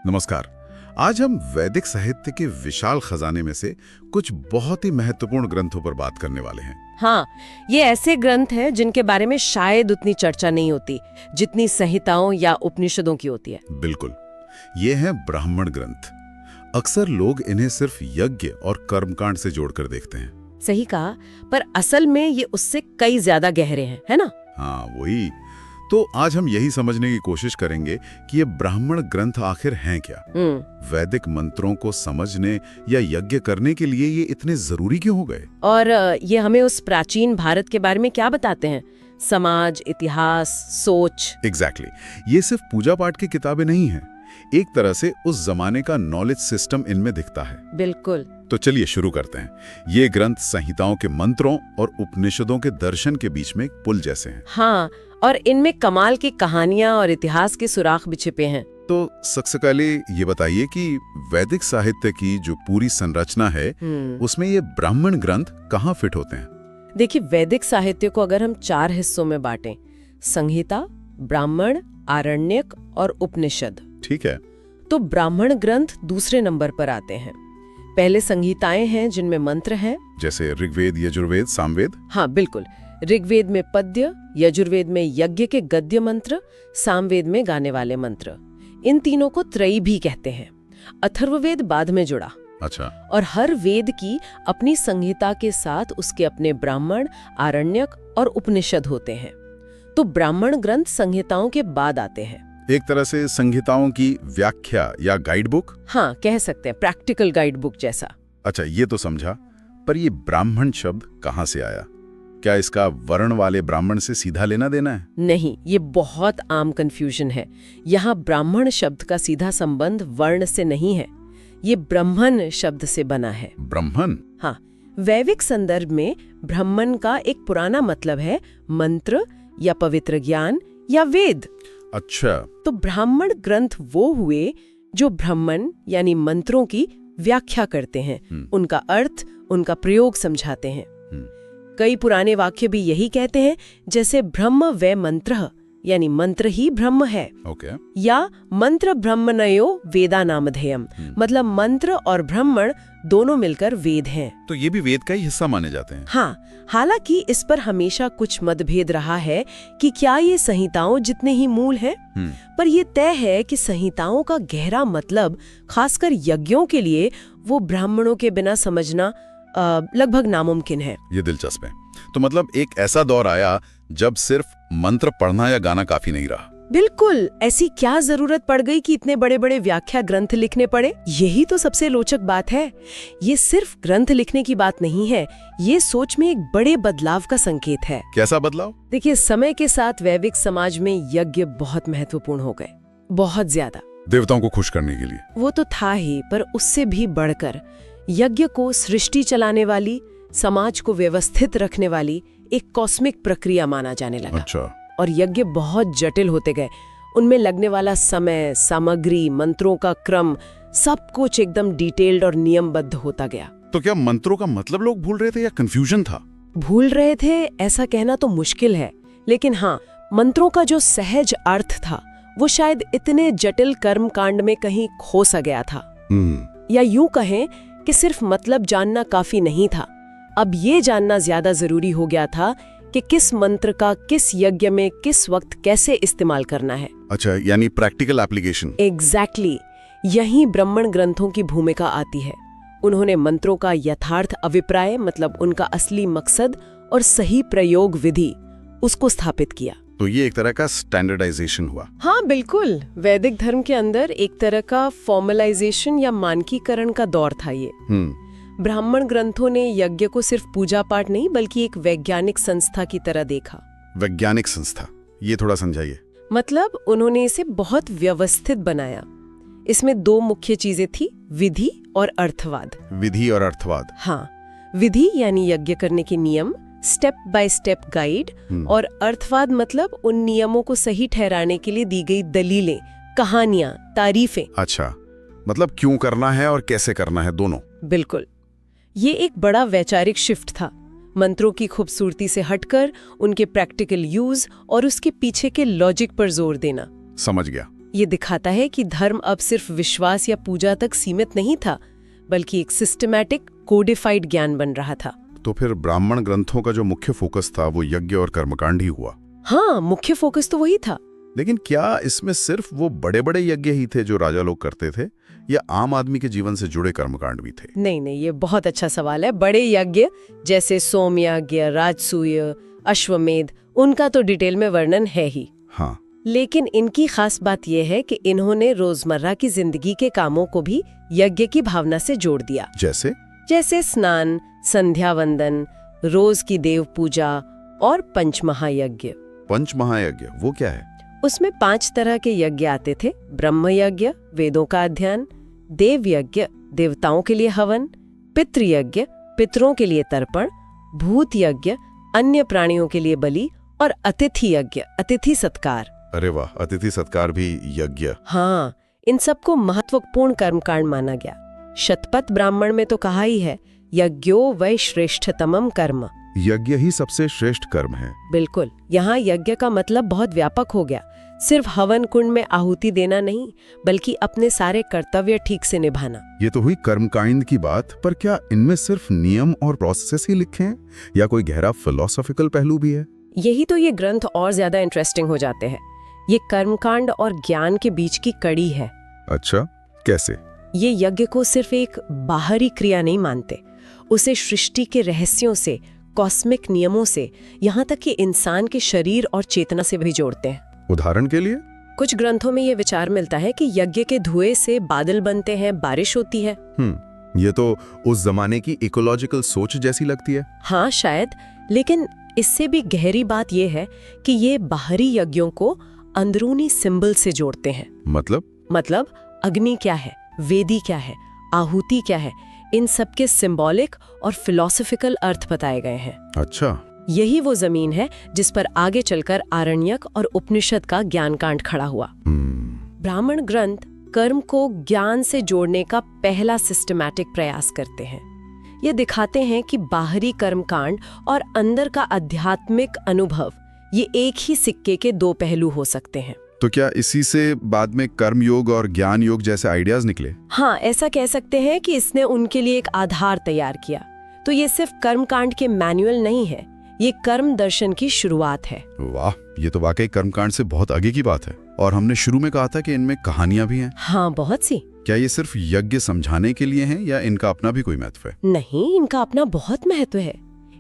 नमस्कार। आज हम वैदिक साहित्य के विशाल खजाने में से कुछ बहुत ही महत्वपूर्ण ग्रंथों पर बात करने वाले हैं। हाँ, ये ऐसे ग्रंथ हैं जिनके बारे में शायद उतनी चर्चा नहीं होती जितनी संहिताओं या उपनिषदों की होती है। बिल्कुल, ये हैं ब्राह्मण ग्रंथ। अक्सर लोग इन्हें सिर्फ यज्ञ और कर्मकांड से जोड़कर देखते हैं। सही कहा, पर असल में ये उससे कई ज्यादा गहरे हैं, है ना? हाँ, वही। तो आज हम यही समझने की कोशिश करेंगे कि ये ब्राह्मण ग्रंथ आखिर हैं क्या, वैदिक मंत्रों को समझने या यज्ञ करने के लिए ये इतने जरूरी क्यों हो गए, और ये हमें उस प्राचीन भारत के बारे में क्या बताते हैं? समाज, इतिहास, सोच। एग्जैक्टली। ये सिर्फ पूजा पाठ की किताबें नहीं हैं, एक तरह से उस जमाने का नॉलेज सिस्टम इनमें दिखता है। बिल्कुल। तो चलिए शुरू करते हैं। ये ग्रंथ संहिताओं के मंत्रों और उपनिषदों के दर्शन के बीच में एक पुल जैसे हैं। हाँ, और इनमें कमाल की कहानियां और इतिहास के सुराख भी छिपे हैं। तो सबसे पहले ये बताइए कि वैदिक साहित्य की जो पूरी संरचना है उसमें ये ब्राह्मण ग्रंथ कहाँ फिट होते हैं? देखिए, वैदिक साहित्य को अगर हम 4 हिस्सों में बांटें, संहिता, ब्राह्मण, आरण्यक और उपनिषद। ठीक है। तो ब्राह्मण ग्रंथ दूसरे नंबर पर आते हैं। पहले संहिताएं हैं जिनमें मंत्र हैं, जैसे ऋग्वेद, यजुर्वेद, सामवेद। हाँ बिल्कुल। ऋग्वेद में पद्य, यजुर्वेद में यज्ञ के गद्य मंत्र, सामवेद में गाने वाले मंत्र। इन तीनों को त्रयी भी कहते हैं। अथर्ववेद बाद में जुड़ा। अच्छा। और हर वेद की अपनी संहिता के साथ उसके अपने ब्राह्मण, आरण्यक और उपनिषद होते हैं। तो ब्राह्मण ग्रंथ संहिताओं के बाद आते हैं। एक तरह से संहिताओं की व्याख्या या गाइड बुक। हाँ, कह सकते हैं, प्रैक्टिकल गाइड बुक जैसा। अच्छा, ये तो समझा, पर ये ब्राह्मण शब्द कहाँ से आया? क्या इसका वर्ण वाले ब्राह्मण से सीधा लेना देना है? नहीं, ये बहुत आम कंफ्यूजन है। यहाँ ब्राह्मण शब्द का सीधा संबंध वर्ण से नहीं है, ये ब्रह्मन शब्द से बना है। ब्रह्मन? हाँ, वैदिक संदर्भ में ब्रह्मन का एक पुराना मतलब है मंत्र या पवित्र ज्ञान या वेद। अच्छा। तो ब्राह्मण ग्रंथ वो हुए जो ब्राह्मण यानी मंत्रों की व्याख्या करते हैं, उनका अर्थ, उनका प्रयोग समझाते हैं। कई पुराने वाक्य भी यही कहते हैं, जैसे ब्रह्म वै मंत्रः, यानी मंत्र ही ब्रह्म है। ओके। या मंत्र ब्रह्मणयो वेदा नामधेयम, मतलब मंत्र और ब्राह्मण दोनों मिलकर वेद हैं। तो ये भी वेद का ही हिस्सा माने जाते हैं। हाँ, हालांकि इस पर हमेशा कुछ मतभेद रहा है कि क्या ये संहिताओं जितने ही मूल हैं, पर ये तय है कि संहिताओं का गहरा मतलब, खासकर यज्ञों के लिए, वो ब्राह्मणों के बिना समझना लगभग नामुमकिन है। ये दिलचस्प है। तो मतलब एक ऐसा दौर आया जब सिर्फ मंत्र पढ़ना या गाना काफी नहीं रहा। बिल्कुल। ऐसी क्या जरूरत पड़ गई कि इतने बड़े बड़े व्याख्या ग्रंथ लिखने पड़े? यही तो सबसे रोचक बात है। ये सिर्फ ग्रंथ लिखने की बात नहीं है, ये सोच में एक बड़े बदलाव का संकेत है। कैसा बदलाव? देखिए, समय के साथ वैदिक समाज में यज्ञ बहुत महत्वपूर्ण हो गए, बहुत ज्यादा। देवताओं को खुश करने के लिए? वो तो था ही, पर उससे भी बढ़कर यज्ञ को सृष्टि चलाने वाली, समाज को व्यवस्थित रखने वाली एक कॉस्मिक प्रक्रिया माना जाने लगा। अच्छा। और यज्ञ बहुत जटिल होते गए। उनमें लगने वाला समय, सामग्री, मंत्रों का क्रम, सब कुछ एकदम डिटेल्ड और नियमबद्ध होता गया। तो क्या मंत्रों का मतलब लोग भूल रहे थे या कंफ्यूजन था? भूल रहे थे ऐसा कहना तो मुश्किल है, लेकिन हाँ, मंत्रों का जो सहज अर्थ था वो शायद इतने जटिल कर्म कांड में कहीं खो सा गया था। या यूं कहें कि सिर्फ मतलब जानना काफी नहीं था, अब ये जानना ज्यादा जरूरी हो गया था कि किस मंत्र का किस यज्ञ में किस वक्त कैसे इस्तेमाल करना है। अच्छा, यानी प्रैक्टिकल एप्लीकेशन। एग्जैक्टली। यही ब्राह्मण ग्रंथों की भूमिका आती है। उन्होंने मंत्रों का यथार्थ अभिप्राय, मतलब उनका असली मकसद और सही प्रयोग विधि, उसको स्थापित किया। तो ये एक तरह का स्टैंडर्डाइजेशन हुआ। हाँ बिल्कुल। वैदिक धर्म के अंदर एक तरह का फॉर्मलाइजेशन या मानकीकरण का दौर था ये। ब्राह्मण ग्रंथों ने यज्ञ को सिर्फ पूजा पाठ नहीं बल्कि एक वैज्ञानिक संस्था की तरह देखा। वैज्ञानिक संस्था, ये थोड़ा समझाइए। मतलब उन्होंने इसे बहुत व्यवस्थित बनाया। इसमें 2 मुख्य चीजें थी, विधि और अर्थवाद। विधि और अर्थवाद। हाँ, विधि यानी यज्ञ करने के नियम, स्टेप बाय स्टेप गाइड, और अर्थवाद मतलब उन नियमों को सही ठहराने के लिए दी गई दलीलें, कहानियां, तारीफें। अच्छा, मतलब क्यों करना है और कैसे करना है, दोनों। बिल्कुल। ये एक बड़ा वैचारिक शिफ्ट था। मंत्रों की खूबसूरती से हटकर उनके प्रैक्टिकल यूज और उसके पीछे के लॉजिक पर जोर देना। समझ गया। ये दिखाता है कि धर्म अब सिर्फ विश्वास या पूजा तक सीमित नहीं था, बल्कि एक सिस्टमैटिक कोडिफाइड ज्ञान बन रहा था। तो फिर ब्राह्मण ग्रंथों का जो मुख्य फोकस था वो यज्ञ और कर्मकांड ही हुआ। हाँ, मुख्य फोकस तो वही था। लेकिन क्या इसमें सिर्फ वो बड़े बड़े यज्ञ ही थे जो राजा लोग करते थे, या आम आदमी के जीवन से जुड़े कर्मकांड भी थे? नहीं, ये बहुत अच्छा सवाल है। बड़े यज्ञ जैसे सोमयज्ञ, राजसूय, अश्वमेध, उनका तो डिटेल में वर्णन है ही। हाँ, लेकिन इनकी खास बात यह है कि इन्होंने रोजमर्रा की जिंदगी के कामों को भी यज्ञ की भावना से जोड़ दिया। जैसे स्नान, संध्या वंदन, रोज की देव पूजा और पंचमहायज्ञ। पंचमहायज्ञ वो क्या है? उसमें 5 तरह के यज्ञ आते थे। ब्रह्म यज्ञ, वेदों का अध्ययन; देव यज्ञ, देवताओं के लिए हवन; पितृयज्ञ, पितरों के लिए तर्पण; भूत यज्ञ, अन्य प्राणियों के लिए बलि; और अतिथि यज्ञ, अतिथि सत्कार। अरे वाह, अतिथि सत्कार भी यज्ञ? हाँ, इन सबको महत्वपूर्ण कर्मकांड माना गया। शतपथ ब्राह्मण में तो कहा ही है, यज्ञो वै श्रेष्ठतमम कर्म। यज्ञ ही सबसे श्रेष्ठ कर्म है। बिल्कुल। यहाँ यज्ञ का मतलब बहुत व्यापक हो गया। सिर्फ हवन कुंड में आहुति देना नहीं, बल्कि अपने सारे कर्तव्य ठीक से निभाना। ये तो हुई कर्मकांड की बात, पर क्या इनमें सिर्फ नियम और प्रोसेस ही लिखे हैं, या कोई गहरा फिलोसॉफिकल पहलू भी है? यही तो ये ग्रंथ और ज्यादा इंटरेस्टिंग हो जाते हैं। ये कर्मकांड और ज्ञान के बीच की कड़ी है। अच्छा, कैसे? ये यज्ञ को सिर्फ एक बाहरी क्रिया नहीं मानते, उसे सृष्टि के रहस्यों से, कॉस्मिक नियमों से, यहाँ तक कि इंसान के शरीर और चेतना से भी जोड़ते हैं। उदाहरण के लिए? कुछ ग्रंथों में ये विचार मिलता है कि यज्ञ के धुएं से बादल बनते हैं, बारिश होती है। ये तो उस जमाने की इकोलॉजिकल सोच जैसी लगती है। हाँ, शायद। लेकिन इससे भी गहरी बात यह है कि ये बाहरी यज्ञों को अंदरूनी सिंबल से जोड़ते हैं। मतलब अग्नि क्या है, वेदी क्या है, आहुति क्या है, इन सब के सिंबॉलिक और फिलोसॉफिकल अर्थ बताए गए हैं। अच्छा, यही वो जमीन है जिस पर आगे चलकर आरण्यक और उपनिषद का ज्ञान कांड खड़ा हुआ। ब्राह्मण ग्रंथ कर्म को ज्ञान से जोड़ने का पहला सिस्टमैटिक प्रयास करते हैं। ये दिखाते हैं कि बाहरी कर्मकांड और अंदर का आध्यात्मिक अनुभव, ये एक ही सिक्के के 2 पहलू हो सकते हैं। तो क्या इसी से बाद में कर्म योग और ज्ञान योग जैसे आइडियाज निकले? हाँ, ऐसा कह सकते हैं कि इसने उनके लिए एक आधार तैयार किया। तो ये सिर्फ कर्मकांड के मैनुअल नहीं है, ये कर्म दर्शन की शुरुआत है। वाह, ये तो वाकई कर्मकांड से बहुत आगे की बात है। और हमने शुरू में कहा था कि इनमें कहानियां भी हैं। हाँ, बहुत सी। क्या ये सिर्फ यज्ञ समझाने के लिए हैं, या इनका अपना भी कोई महत्व है? नहीं, इनका अपना बहुत महत्व है।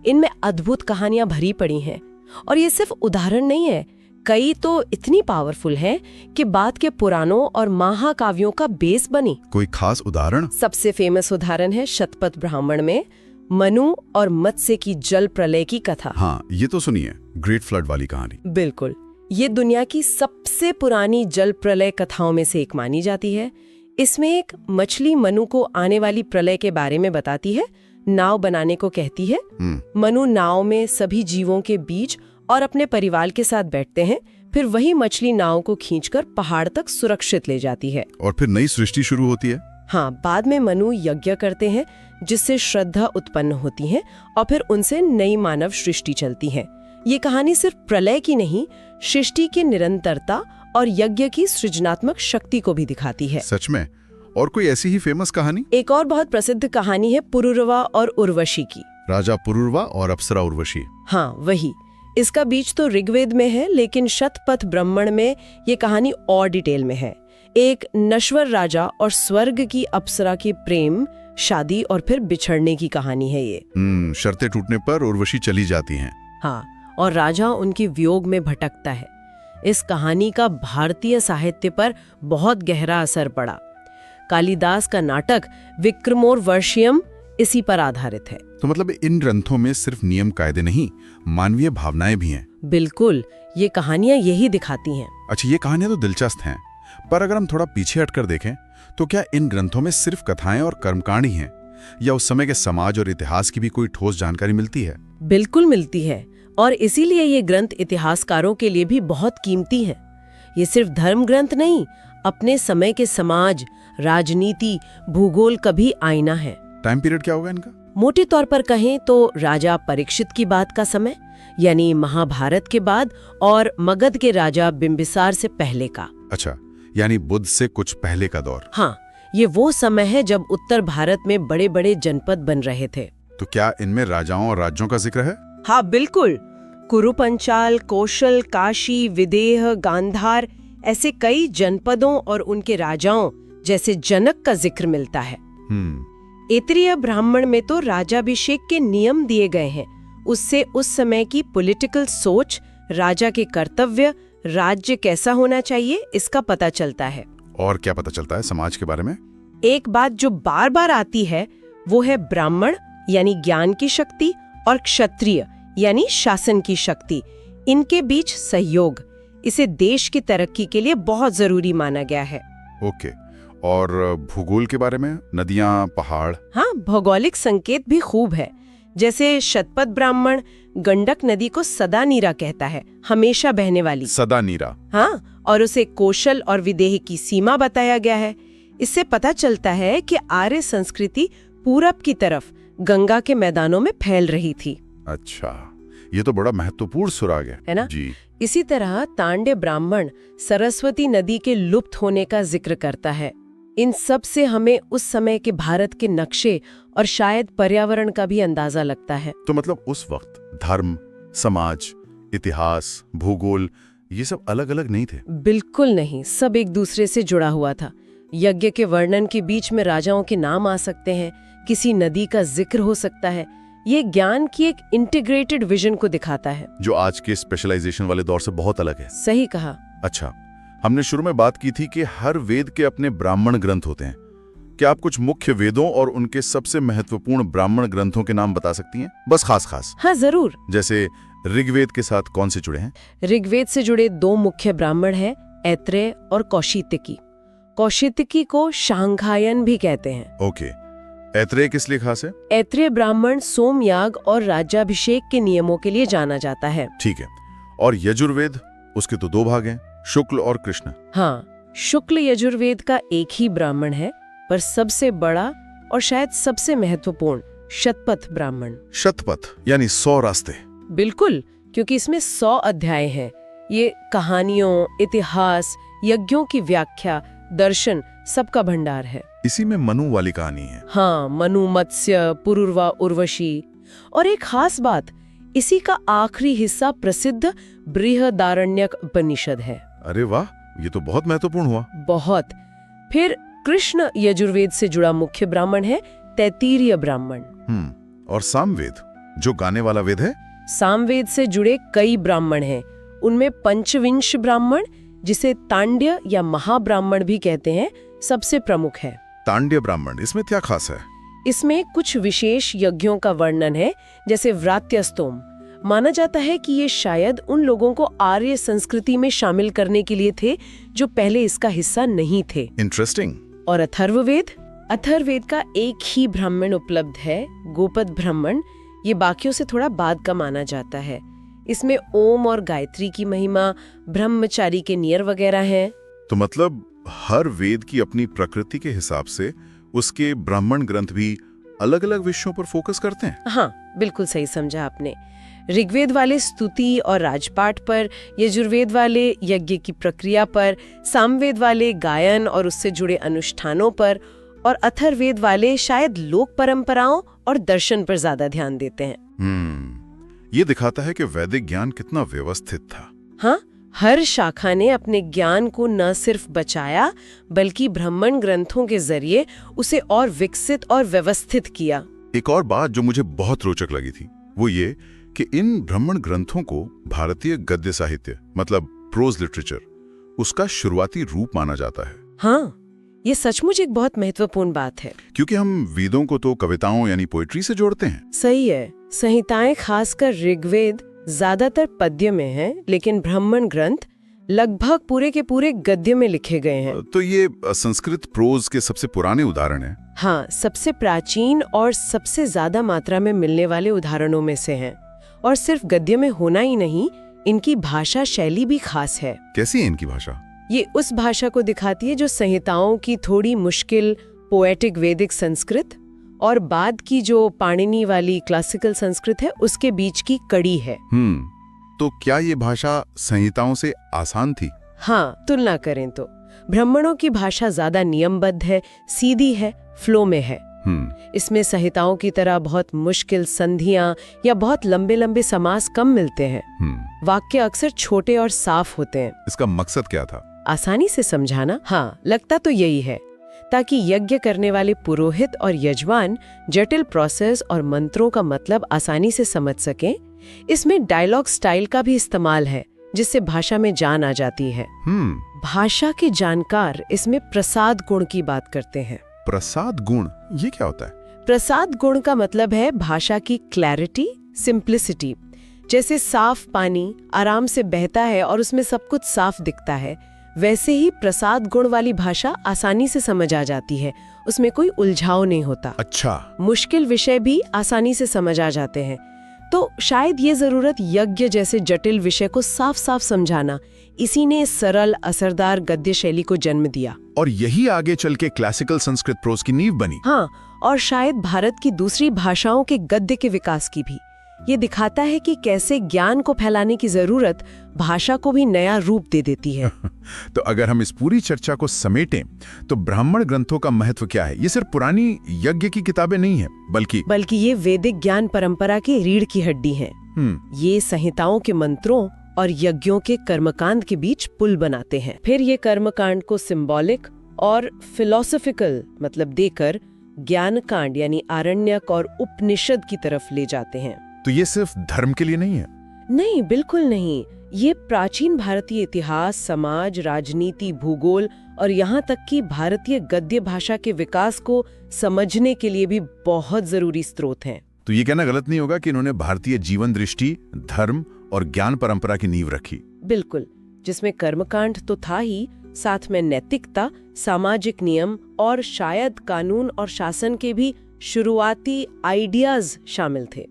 इनमें अद्भुत कहानियां भरी पड़ी हैं। और ये सिर्फ उदाहरण नहीं है, कई तो इतनी पावरफुल हैं कि बाद के पुराणों और महाकाव्यों का बेस बनी। कोई खास उदाहरण? सबसे फेमस उदाहरण है शतपथ ब्राह्मण में मनु और मत्स्य की जल प्रलय की कथा। हाँ, ये तो सुनिए, ग्रेट फ्लड वाली कहानी। बिल्कुल, ये दुनिया की सबसे पुरानी जल प्रलय कथाओं में से एक मानी जाती है। इसमें एक मछली मनु को आने वाली प्रलय के बारे में बताती है, नाव बनाने को कहती है। मनु नाव में सभी जीवों के बीच और अपने परिवार के साथ बैठते हैं, फिर वही मछली नाव को खींचकर पहाड़ तक सुरक्षित ले जाती है। और फिर नई सृष्टि शुरू होती है। हाँ, बाद में मनु यज्ञ करते हैं जिससे श्रद्धा उत्पन्न होती है और फिर उनसे नई मानव सृष्टि चलती है। ये कहानी सिर्फ प्रलय की नहीं, सृष्टि की निरंतरता और यज्ञ की सृजनात्मक शक्ति को भी दिखाती है। सच में? और कोई ऐसी ही फेमस कहानी? एक और बहुत प्रसिद्ध कहानी है पुरुरवा और उर्वशी की। राजा पुरुरवा और अप्सरा उर्वशी। हाँ, वही। इसका बीज तो ऋग्वेद में है, लेकिन शतपथ ब्राह्मण में ये कहानी और डिटेल में है। एक नश्वर राजा और स्वर्ग की अप्सरा की प्रेम, शादी और फिर बिछड़ने की कहानी है ये। शर्तें टूटने पर उर्वशी चली जाती हैं। हाँ, और राजा उनकी वियोग में भटकता है। इस कहानी का भारतीय साहित्य पर बहुत गहरा असर पड़ा। कालिदास का नाटक विक्रमोर्वशीयम इसी पर आधारित है। तो मतलब इन ग्रंथों में सिर्फ नियम कायदे नहीं, मानवीय भावनाएं भी हैं। बिल्कुल, ये कहानियां यही दिखाती हैं। अच्छा, ये कहानियां तो दिलचस्प हैं, पर अगर हम थोड़ा पीछे हटकर देखें तो क्या इन ग्रंथों में सिर्फ कथाएं और कर्मकांड ही हैं, या उस समय के समाज और इतिहास की भी कोई ठोस जानकारी मिलती है? बिल्कुल मिलती है, और इसीलिए ये ग्रंथ इतिहासकारों के लिए भी बहुत कीमती हैं। ये सिर्फ धर्म ग्रंथ नहीं, अपने समय के समाज, राजनीति, भूगोल का भी आईना है। टाइम पीरियड क्या होगा इनका? मोटे तौर पर कहें तो राजा परीक्षित की बात का समय, यानी महाभारत के बाद, और मगध के राजा बिंबिसार से पहले का। अच्छा, यानी बुद्ध से कुछ पहले का दौर। हाँ, ये वो समय है जब उत्तर भारत में बड़े बड़े जनपद बन रहे थे। तो क्या इनमें राजाओं और राज्यों का जिक्र है? हाँ बिल्कुल, कुरु पंचाल, कौशल, काशी, विदेह, गांधार, ऐसे कई जनपदों और उनके राजाओं जैसे जनक का जिक्र मिलता है। ऐत्रेय ब्राह्मण में तो राजाभिषेक के नियम दिए गए हैं। उससे उस समय की पॉलिटिकल सोच, राजा के कर्तव्य, राज्य कैसा होना चाहिए, इसका पता चलता है। और क्या पता चलता है समाज के बारे में? एक बात जो बार बार आती है वो है ब्राह्मण यानी ज्ञान की शक्ति और क्षत्रिय यानी शासन की शक्ति, इनके बीच सहयोग। इसे देश की तरक्की के लिए बहुत जरूरी माना गया है। ओके, और भूगोल के बारे में? नदियां, पहाड़? हाँ, भौगोलिक संकेत भी खूब है। जैसे शतपथ ब्राह्मण गंडक नदी को सदा नीरा कहता है, हमेशा बहने वाली। सदा नीरा? हाँ, और उसे कौशल और विदेह की सीमा बताया गया है। इससे पता चलता है कि आर्य संस्कृति पूरब की तरफ गंगा के मैदानों में फैल रही थी। अच्छा, ये तो बड़ा महत्वपूर्ण सुराग है ना? जी। इसी तरह तांड्य ब्राह्मण सरस्वती नदी के लुप्त होने का जिक्र करता है। इन सब से हमें उस समय के भारत के नक्शे और शायद पर्यावरण का भी अंदाजा लगता है। तो मतलब उस वक्त धर्म, समाज, इतिहास, भूगोल, ये सब अलग अलग नहीं थे? बिल्कुल नहीं, सब एक दूसरे से जुड़ा हुआ था। यज्ञ के वर्णन के बीच में राजाओं के नाम आ सकते हैं, किसी नदी का जिक्र हो सकता है। ये ज्ञान की एक इंटीग्रेटेड विजन को दिखाता है, जो आज के स्पेशलाइजेशन वाले दौर से बहुत अलग है। सही कहा। अच्छा, हमने शुरू में बात की थी कि हर वेद के अपने ब्राह्मण ग्रंथ होते हैं। क्या आप कुछ मुख्य वेदों और उनके सबसे महत्वपूर्ण ब्राह्मण ग्रंथों के नाम बता सकती हैं? बस खास। हाँ जरूर। जैसे ऋग्वेद के साथ कौन से जुड़े हैं? ऋग्वेद से जुड़े दो मुख्य ब्राह्मण हैं, ऐत्रेय और कौशितकी। कौशितकी को शांघायन भी कहते हैं। ओके, ऐत्रेय किस लिए खास है? ऐत्रेय ब्राह्मण सोमयाग और राज्याभिषेक के नियमों के लिए जाना जाता है। ठीक है। और यजुर्वेद, उसके तो दो भाग हैं, शुक्ल और कृष्ण। हाँ, शुक्ल यजुर्वेद का एक ही ब्राह्मण है, पर सबसे बड़ा और शायद सबसे महत्वपूर्ण शतपथ ब्राह्मण। शतपथ यानी 100 रास्ते? बिल्कुल, क्योंकि इसमें 100 अध्याय हैं। ये कहानियों, इतिहास, यज्ञों की व्याख्या, दर्शन, सबका भंडार है। इसी में मनु वाली कहानी है? हाँ, मनु, मत्स्य, पुरुरवा, उर्वशी। और एक खास बात, इसी का आखिरी हिस्सा प्रसिद्ध बृहदारण्यक उपनिषद है। अरे वाह, ये तो बहुत महत्वपूर्ण हुआ। बहुत। फिर कृष्ण यजुर्वेद से जुड़ा मुख्य ब्राह्मण है तैत्तिरीय ब्राह्मण। और सामवेद, जो गाने वाला वेद है? सामवेद से जुड़े कई ब्राह्मण हैं। उनमें पंचविंश ब्राह्मण, जिसे तांड्य या महाब्राह्मण भी कहते हैं, सबसे प्रमुख है। तांड्य ब्राह्मण, इसमें क्या खास है? इसमें कुछ विशेष यज्ञों का वर्णन है, जैसे व्रात्यस्तोम। माना जाता है कि ये शायद उन लोगों को आर्य संस्कृति में शामिल करने के लिए थे जो पहले इसका हिस्सा नहीं थे। इंटरेस्टिंग। और अथर्ववेद का एक ही ब्राह्मण उपलब्ध है, गोपद ब्राह्मण। ये बाकियों से थोड़ा बाद का माना जाता है। इसमें ओम और गायत्री की महिमा, ब्रह्मचारी के नियर वगैरह हैं। तो मतलब हर वेद की अपनी प्रकृति के हिसाब से उसके ब्राह्मण ग्रंथ भी अलग अलग विषयों पर फोकस करते हैं? हाँ, बिल्कुल सही समझा आपने। ऋग्वेद वाले स्तुति और राजपाठ पर, यजुर्वेद वाले यज्ञ की प्रक्रिया पर, सामवेद वाले गायन और उससे जुड़े अनुष्ठानों पर, और अथर्ववेद वाले शायद लोक परंपराओं और दर्शन पर ज्यादा ध्यान देते हैं। ये दिखाता है कि वैदिक ज्ञान कितना व्यवस्थित था। हाँ, हर शाखा ने अपने ज्ञान को न सिर्फ बचाया, बल्कि ब्राह्मण ग्रंथों के जरिए उसे और विकसित और व्यवस्थित किया। एक और बात जो मुझे बहुत रोचक लगी थी, वो ये कि इन ब्राह्मण ग्रंथों को भारतीय गद्य साहित्य, मतलब प्रोज लिटरेचर, उसका शुरुआती रूप माना जाता है। हाँ, ये सचमुच एक बहुत महत्वपूर्ण बात है, क्योंकि हम वेदों को तो कविताओं यानी पोएट्री से जोड़ते हैं। सही है। संहिताएं, खासकर ऋग्वेद, ज्यादातर पद्य में है, लेकिन ब्राह्मण ग्रंथ लगभग पूरे के पूरे गद्य में लिखे गए हैं। तो ये संस्कृत प्रोज के सबसे पुराने उदाहरण हैं। हाँ, सबसे प्राचीन और सबसे ज्यादा मात्रा में मिलने वाले उदाहरणों में से हैं। और सिर्फ गद्य में होना ही नहीं, इनकी भाषा शैली भी खास है। कैसी है इनकी भाषा? ये उस भाषा को दिखाती है जो संहिताओं की थोड़ी मुश्किल पोएटिक वैदिक संस्कृत और बाद की जो पाणिनि वाली क्लासिकल संस्कृत है, उसके बीच की कड़ी है। तो क्या ये भाषा संहिताओं से आसान थी? हाँ, तुलना करें तो ब्राह्मणों की भाषा ज्यादा नियमबद्ध है, सीधी है, फ्लो में है। इसमें संहिताओं की तरह बहुत मुश्किल संधियां या बहुत लंबे लंबे समास कम मिलते हैं। वाक्य अक्सर छोटे और साफ होते हैं। इसका मकसद क्या था? आसानी से समझाना। हाँ, लगता तो यही है, ताकि यज्ञ करने वाले पुरोहित और यजमान जटिल प्रोसेस और मंत्रों का मतलब आसानी से समझ सकें। इसमें डायलॉग स्टाइल का भी इस्तेमाल है, जिससे भाषा में जान आ जाती है। भाषा के जानकार इसमें प्रसाद गुण की बात करते हैं। प्रसाद गुण, ये क्या होता है? प्रसाद गुण का मतलब है भाषा की क्लैरिटी, सिंप्लिसिटी। जैसे साफ पानी आराम से बहता है और उसमें सब कुछ साफ दिखता है, वैसे ही प्रसाद गुण वाली भाषा आसानी से समझ आ जाती है, उसमें कोई उलझाव नहीं होता। अच्छा। मुश्किल विषय भी आसानी से समझ आ जाते हैं। तो शायद ये जरूरत यज्ञ जैसे जटिल विषय को साफ साफ समझाना, इसी ने सरल असरदार गद्य शैली को जन्म दिया। और यही आगे चल के क्लासिकल संस्कृत प्रोज की नींव बनी। हाँ, और शायद भारत की दूसरी भाषाओं के गद्य के विकास की भी। ये दिखाता है कि कैसे ज्ञान को फैलाने की जरूरत भाषा को भी नया रूप दे देती है। तो अगर हम इस पूरी चर्चा को समेटें, तो ब्राह्मण ग्रंथों का महत्व क्या है? ये सिर्फ पुरानी यज्ञ की किताबें नहीं है, बल्कि ये वैदिक ज्ञान परंपरा की रीढ़ की हड्डी है। ये संहिताओं के मंत्रों और यज्ञों के कर्मकांड के बीच पुल बनाते हैं। फिर ये कर्मकांड को सिंबॉलिक और फिलोसॉफिकल मतलब देकर ज्ञान कांड यानी आरण्यक और उपनिषद की तरफ ले जाते हैं। तो ये सिर्फ धर्म के लिए नहीं है? नहीं, बिल्कुल नहीं। ये प्राचीन भारतीय इतिहास, समाज, राजनीति, भूगोल और यहाँ तक कि भारतीय गद्य भाषा के विकास को समझने के लिए भी बहुत जरूरी स्रोत हैं। तो ये कहना गलत नहीं होगा कि इन्होंने भारतीय जीवन दृष्टि, धर्म और ज्ञान परंपरा की नींव रखी। बिल्कुल, जिसमें कर्मकांड तो था ही, साथ में नैतिकता, सामाजिक नियम और शायद कानून और शासन के भी शुरुआती आइडियाज शामिल थे।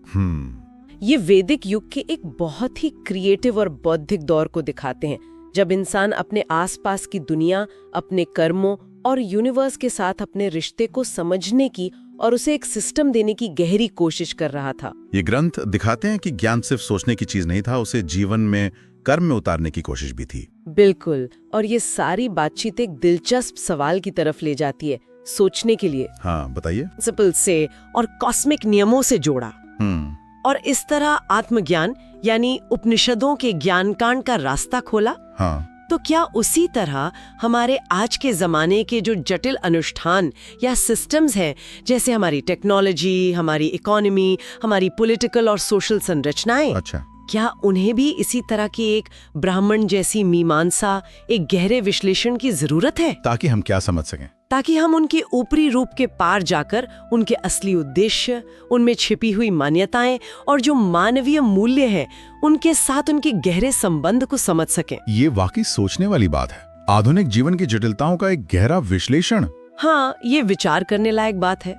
ये वैदिक युग के एक बहुत ही क्रिएटिव और बौद्धिक दौर को दिखाते हैं, जब इंसान अपने आसपास की दुनिया, अपने कर्मों और यूनिवर्स के साथ अपने रिश्ते को समझने की और उसे एक सिस्टम देने की गहरी कोशिश कर रहा था। ये ग्रंथ दिखाते हैं कि ज्ञान सिर्फ सोचने की चीज नहीं था, उसे जीवन में, कर्म में उतारने की कोशिश भी थी। बिल्कुल, और ये सारी बातचीत एक दिलचस्प सवाल की तरफ ले जाती है, सोचने के लिए। हाँ, बताइए। प्रिंसिपल से और कॉस्मिक नियमों से जोड़ा और इस तरह आत्मज्ञान यानी उपनिषदों के ज्ञानकांड का रास्ता खोला। हाँ। तो क्या उसी तरह हमारे आज के जमाने के जो जटिल अनुष्ठान या सिस्टम्स हैं, जैसे हमारी टेक्नोलॉजी, हमारी इकोनॉमी, हमारी पॉलिटिकल और सोशल संरचनाएं, अच्छा, क्या उन्हें भी इसी तरह की एक ब्राह्मण जैसी मीमांसा, एक गहरे विश्लेषण की जरूरत है? ताकि हम क्या समझ सकें? ताकि हम उनके ऊपरी रूप के पार जाकर उनके असली उद्देश्य, उनमें छिपी हुई मान्यताएं और जो मानवीय मूल्य हैं, उनके साथ उनके गहरे संबंध को समझ सकें। ये वाकई सोचने वाली बात है। आधुनिक जीवन की जटिलताओं का एक गहरा विश्लेषण। हाँ, ये विचार करने लायक बात है।